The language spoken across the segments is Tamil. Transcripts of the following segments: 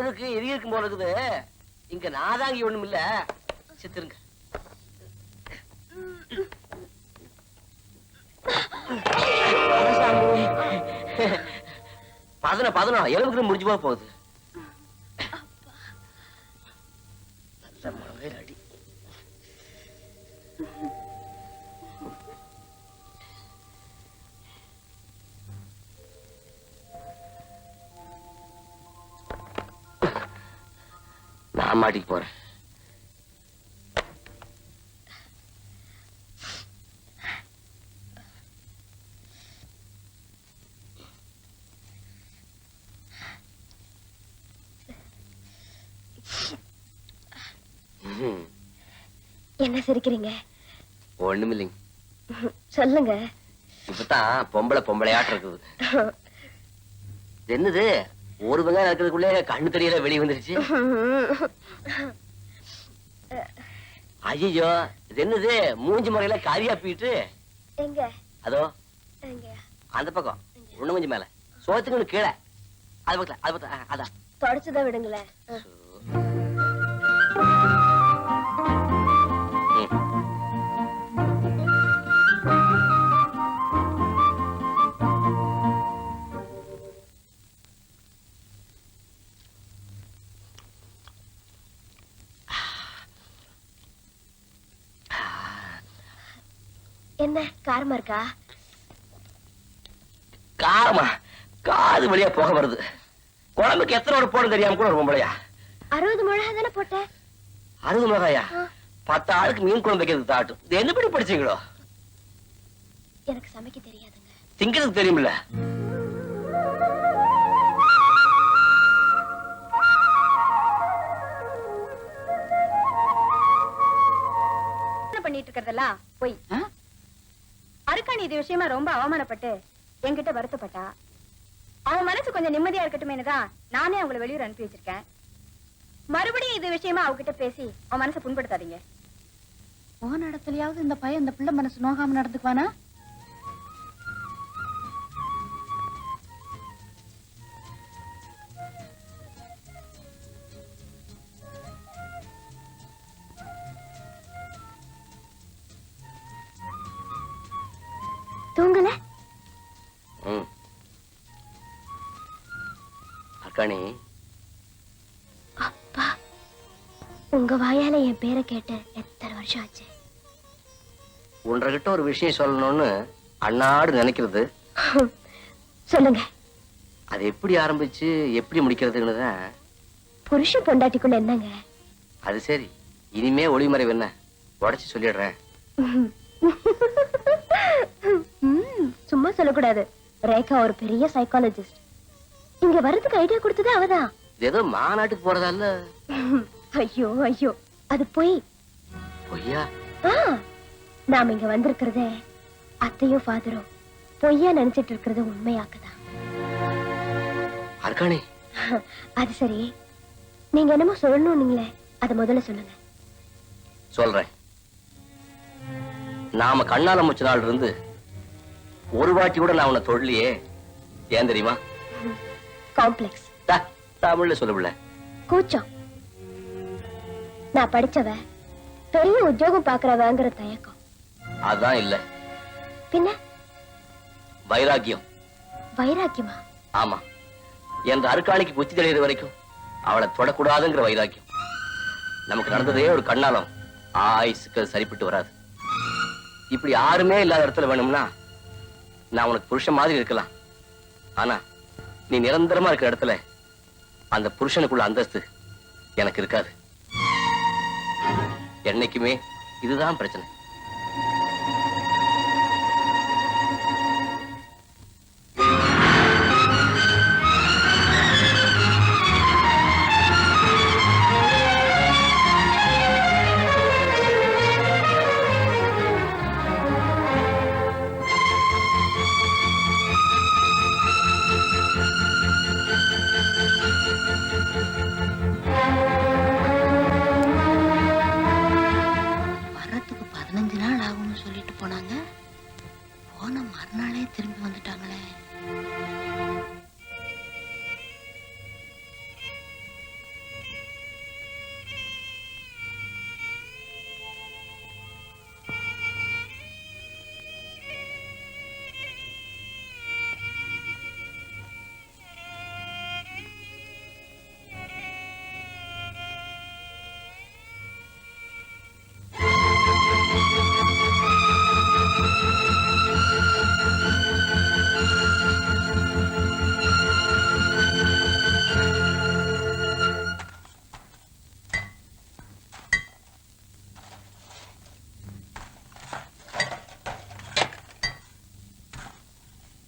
குளிருக்கு எரி இருக்கும் போல இருக்குது. இங்க நாதாங்கி ஒண்ணும் இல்ல, சித்திருங்க. பதனம் எலும்புக்கு முடிஞ்சு போகுது. அடி நான் மாட்டிக்கு போறேன். என்ன சிரிக்கிறீங்க? ஒண்ணுமில்லைங்க. சொல்லுங்க. இப்பதான் பொம்பளையாட்டு இருக்குது. என்னது ஒரு வெங்காயம் இருக்கிறதுக்குள்ளே கண்ணு தெரியல வெளியே வந்துருச்சு. ஐயோ, இது என்னது மூஞ்சி முறையில காரியா போயிட்டு? எங்க? அதோ எங்க? அந்த பக்கம் ஒண்ணு கொஞ்சம் மேல சோத்துக்கு கீழே. அது பக்கத்துல அது பக்கத்துல அதான் தொடச்சுதான் விடுங்களேன். என்ன காரமா இருக்கா? காரமா? காது வழியா போக வருது. குழம்புக்கு எத்தனை ஒரு போட தெரியாம கூட ஒரு பொம்பளையா? 60 மிளகா தானே போட்டேன். 60 மிளகாயா? 10 ஆளுக்கு மீன் குழம்பு வைக்கிறது தாட்டும். இது என்ன படி படிச்சீங்களோ? எனக்கு சமைக்க தெரியாதுங்க. திங்கிறதுக்கு தெரியுமில்ல? என்ன பண்ணிட்டு இருக்கிறதெல்லாம் போய். அருக்காணி இது விஷயமா ரொம்ப அவமானப்பட்டு என்கிட்ட வருத்தப்பட்டா. அவன் மனசு கொஞ்சம் நிம்மதியா இருக்கட்டுமேனுதான் நானே அவங்களை வெளியூர் அனுப்பி வச்சிருக்கேன். மறுபடியும் இது விஷயமா அவகிட்ட பேசி அவன் மனசை புண்படுத்தாதீங்க. போன இடத்துலயாவது இந்த பையன் இந்த பிள்ளை மனசு நோகாம நடந்துக்குவானா? தூங்கல? அக்காணி, அப்பா, உங்க வாயால என் பேரை கேட்டு எத்தனை வருஷம் ஆச்சு? உன்கிட்ட ஒரு விஷயம் சொல்லணும்னு அண்ணாடு நினைக்கிறது. சொல்லுங்க. அது எப்படி ஆரம்பிச்சு எப்படி முடிக்கிறதுன்னு தான். புருஷ பொண்டாட்டிக்குள்ள என்னங்க? அது சரி, இனிமே ஒளிமறைவு என்ன உடைச்சு சொல்லிடுறேன். சும்மா சொல்லக்கூடாது. ரேகா ஒரு பெரிய சைக்காலஜிஸ்ட். இங்க வரதுக்கு ஐடியா கொடுத்தது அவதான். ஏதோ மாநாட்டுக்கு போறதால. ஐயோ ஐயோ, அது பொய். பொய்யா? நாம இங்க வந்திருக்கிறதே அத்தையும் ஃபாதரும் பொய்யா நினைச்சிட்டு இருக்கிறது உண்மையாக்குதான். அர்க்காணி, அது சரி, நீங்க என்னமோ சொல்லணும்னீங்களே, அத முதல்ல சொல்லுங்க. சொல்றேன். நாம கண்ணால முச்ச நாள் இருந்து ஒரு வாட்டி கூட நான் உன்னை தொழிலையே. ஏன் தெரியுமா? காம்ப்ளெக்ஸ். தமிழ்ல சொல்லல, கூச்சம். நான் படிச்சவ, பெரிய உத்தியோகம் பாக்குறவங்கிற தயக்கம். அதான் இல்ல. பின்ன? வைராக்கியம். வைராக்கியமா? ஆமா. என் அருக்காணிக்கு புத்தி தெளிகிற வரைக்கும் அவளை தொடக்கூடாதுங்கிற வைராக்கியம். நமக்கு நடந்ததே ஒரு கண்ணாலம் ஆயுசுக்கு சரிப்பட்டு வராது. இப்படி யாருமே இல்லாத இடத்துல வேணும்னா நான் உனக்கு புருஷன் மாதிரி இருக்கலாம். ஆனா நீ நிரந்தரமா இருக்கிற இடத்துல அந்த புருஷனுக்குள்ள அந்தஸ்து எனக்கு இருக்காது. என்னைக்குமே இதுதான் பிரச்சனை. வரத்துக்கு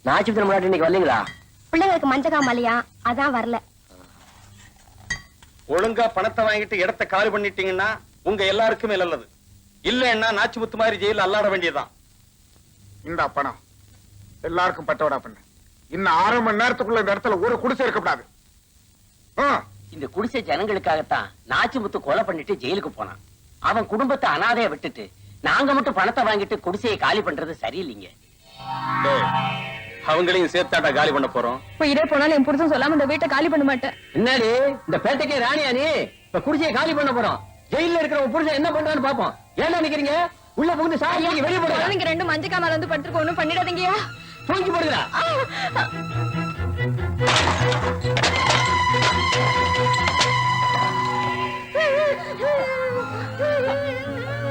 நாச்சிபுத்திரம் முன்னாடி இன்னைக்கு வரலீங்களா? பிள்ளைங்களுக்கு மஞ்சக்காமலியா, அதான் வரல. ஒழுங்கா பணத்தை வாங்கிட்டு இடத்த காலி பண்ணிட்டீங்கன்னா உங்க எல்லாருக்குமே நல்லது. இல்லன்னா நாச்சிமுத்து மாதிரி ஜெயில அல்லாட வேண்டியதுதான். இந்த பணம் எல்லாருக்கும் பட்டோடா பண்ணு. இன்னும் 6 மணி நேரத்துக்குள்ள இந்த இடத்துல ஒரு குடிசை இருக்கக்கூடாது. இந்த குடிசை ஜனங்களுக்காகத்தான் நாச்சிமுத்து கொலை பண்ணிட்டு ஜெயிலுக்கு போனான். அவன் குடும்பத்தை அனாதைய விட்டுட்டு நாங்க மட்டும் பணத்தை வாங்கிட்டு குடிசையை காலி பண்றது சரியில்லைங்க. அவங்களையும் சேர்த்தாட்டா காலி பண்ண போறோம். போயிட்டே போனாலும் என் புருஷன் சொல்லாம இந்த வீட்டை காலி பண்ண மாட்டேன். என்னடி இந்த பேட்டைக்கே ராணியா நீ? இப்ப குடிசையை காலி பண்ண போறோம். ஜெயில இருக்கிற உன் புருஷன் என்ன பண்றான்னு பாப்போம். ஏன்னா நிக்கிறீங்க? உள்ள புகுந்து சாரி வெளியே போடுங்க. நீங்க 2 மஞ்சக்காமல வந்து படுத்துக்க ஒண்ணும் பண்ணிடாதீங்கயா. தூக்கி போடுறா.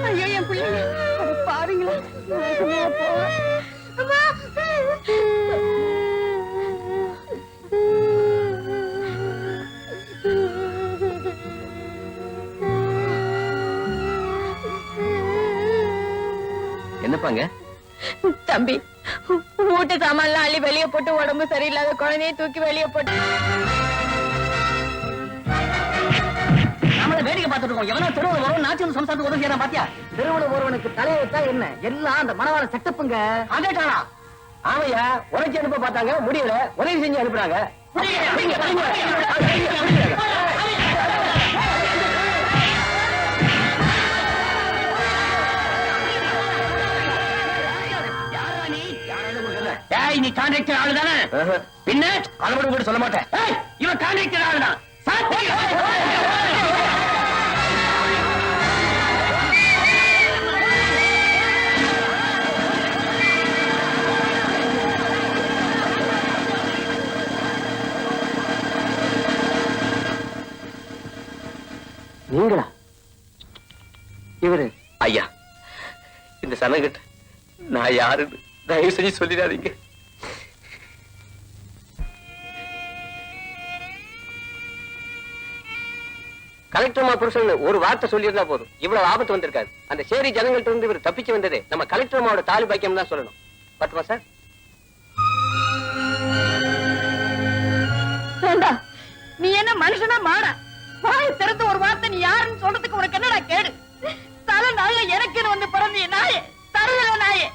ஐயோ என் பிள்ளைங்க பாருங்களா. என்னப்பாங்க? தம்பி, வீட்டு சாமான்லாம் அள்ளி வெளியே போட்டு உடம்பு சரியில்லாத குழந்தைய தூக்கி வெளியே போட்டு நம்மள வேடிக்கை பார்த்துட்டு இருக்கோம். எவனோ தெருவுல வரும் நாச்சிமுத்து சம்சாரத்துக்கு உதவி செய்யறான் பாத்தியா? தெருவுல ஒருவனுக்கு தலையை வச்சா என்ன? எல்லாம் அந்த மனவாள செட்டப்புங்க. அதேட்டானா? ஆமையா உரைச்சி அனுப்ப பார்த்தாங்க, முடியல. உதவி செஞ்சு அனுப்புறாங்க. நீ கான்ட்ராக்டர் ஆளு தானே? பின்ன அளவோடு கூட சொல்ல மாட்டேன். இவன் கான்ட்ராக்டர் ஆளு தான். நீங்களா? இவரு ஐயா, இந்த சனங்கிட்ட நான் யாருன்னு தயவு செஞ்சு சொல்லிடாதீங்க. கலெக்டர் புருஷன் ஒரு வார்த்தை சொல்லியிருந்தா போதும், இவ்வளவு ஆபத்து வந்திருக்காது. அந்த சேரி ஜனங்கள்ட்ட இருந்து இவர் தப்பிச்சு வந்ததே நம்ம கலெக்டர் அம்மாவோட தாலி பாக்கியம் தான் சொல்லணும். பட்டுமா சார்? நீ என்ன மனுஷனா மாடா? வாயை திறந்து ஒரு வார்த்தை நீ யாருன்னு சொல்றதுக்கு உனக்கு என்னடா கேடு? தலை நாள்ல எனக்குன்னு வந்து பிறந்திய நாயே, தருதல நாயே.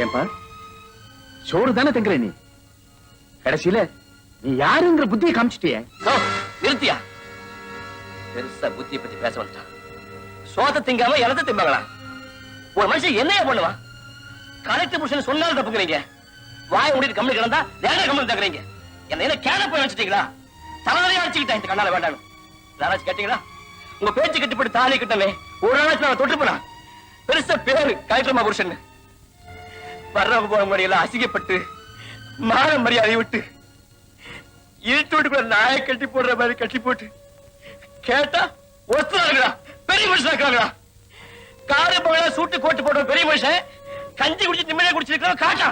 ஏன்பா சோறு தானே தங்குற நீ? கடைசியில நீ யாருங்கிற புத்தியை காமிச்சிட்டிய. நிறுத்தியா? பெருசா புத்தியை பத்தி பேச வந்துட்டான். சோத திங்காம இலத்த திம்பாங்களா? ஒரு மனுஷன் என்னைய பண்ணுவான்? கலெக்டர் புருஷன் சொன்னாலும் தப்புக்கிறீங்க. வாய முடிட்டு கம்மி கிடந்தா வேற கம்மி தக்குறீங்க. என்ன கேட போய் வச்சுட்டீங்களா? தலைவரையா அடிச்சுக்கிட்டேன் இந்த கண்ணால வேண்டாம். யாராச்சும் கேட்டீங்களா? உங்க பேச்சு கட்டுப்பட்டு தாலி கிட்டமே ஒரு நாளாச்சும் நான் தொட்டு போனா பெருசா பேரு கலெக்டர் புருஷன். வர்றவங்க போற முறையெல்லாம் அசிங்கப்பட்டு மான மரியாதை விட்டு இருட்டு வீட்டுக்குள்ள நாயை கட்டி போடுற மாதிரி கட்டி போட்டு கேட்டா ஒத்துறாங்களா? பெரிய மனுஷன் இருக்காங்களா? காரு பகலா சூட்டு கோட்டு போடுற பெரிய மனுஷன் கஞ்சி குடிச்சு நிம்மதியா குடிச்சிருக்கோம் காட்டா.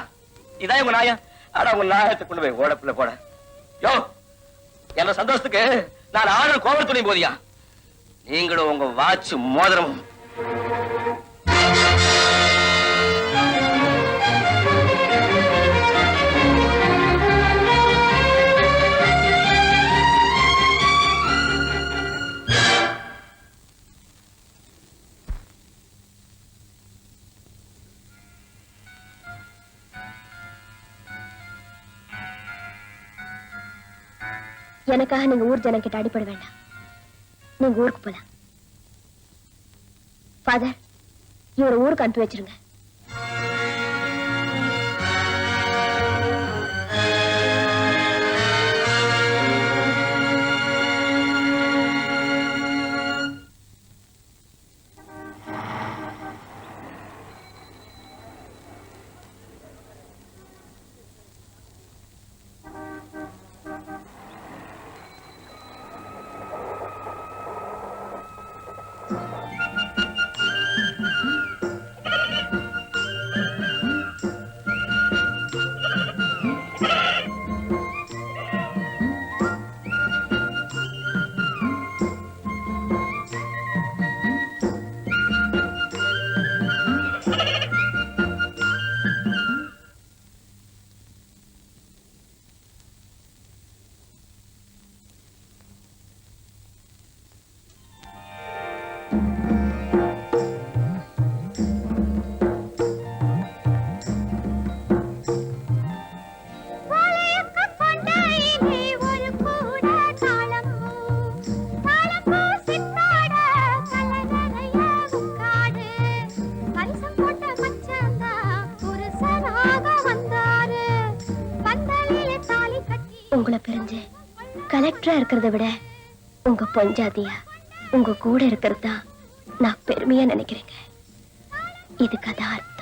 இதான் உங்க நாயா? ஆனா உங்க நாயத்தை கொண்டு போய் ஓடப்புல போட. யோ, என்ன சந்தோஷத்துக்கு நான் ஆர்டர் கோவல் துணி போதியா? நீங்களும் உங்க வாட்ச் மோதிரமும் எனக்காக நீங்க ஊர் ஜனம் கிட்ட அடிப்பட வேண்டாம். நீங்க ஊருக்கு போலாம். ஃபாதர், இவரை ஊருக்கு அனுப்பி வச்சிருங்க. கலெக்டரா இருக்கிறத விட உங்க பொஞ்சாதியா உங்க கூட இருக்கிறது தான் நான் பெருமையா நினைக்கிறேங்க. இதுக்கு அதான் அர்த்தம்.